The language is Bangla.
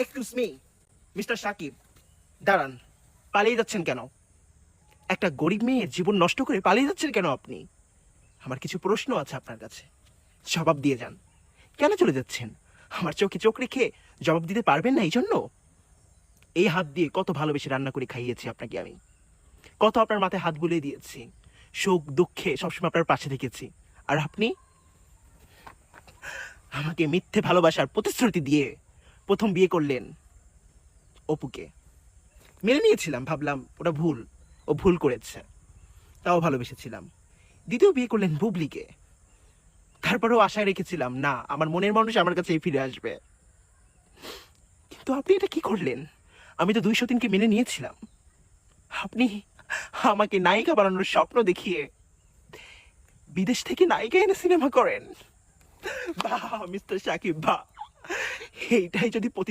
এক্সকিউজ মি মিস্টার সাকিব, দাঁড়ান। পালিয়ে যাচ্ছেন কেন? একটা গরিব মেয়ের জীবন নষ্ট করে পালিয়ে যাচ্ছেন কেন আপনি? আমার কিছু প্রশ্ন আছে আপনার কাছে, জবাব দিয়ে যান। কেন চলে যাচ্ছেন? আমার চোখে চোখ রেখে জবাব দিতে পারবেন না এই জন্য? এই হাত দিয়ে কত ভালোবেসে রান্না করে খাইয়েছি আপনাকে আমি, কত আপনার মাথায় হাত বুলিয়ে দিয়েছি, সুখ দুঃখে সবসময় আপনার পাশে থেকেছি। আর আপনি আমাকে মিথ্যে ভালোবাসার প্রতিশ্রুতি দিয়ে প্রথম বিয়ে করলেন অপুকে। মেনে নিয়েছিলাম, ভাবলাম ওটা ভুল, ও ভুল করেছে, তাও ভালোবেসেছিলাম। দ্বিতীয় বিয়ে করলেন বুবলিকে, তারপরেও আশায় রেখেছিলাম না আমার মনের মানুষ আমার কাছে ফিরে আসবে। কিন্তু আপনি এটা কি করলেন? আমি তো 203কে মেনে নিয়েছিলাম। আপনি আমাকে নায়িকা বানানোর স্বপ্ন দেখিয়ে বিদেশ থেকে নায়িকা এনে সিনেমা করেন। বাহ মিস্টার সাকিব, বাহ। এইটাই যদি প্রতি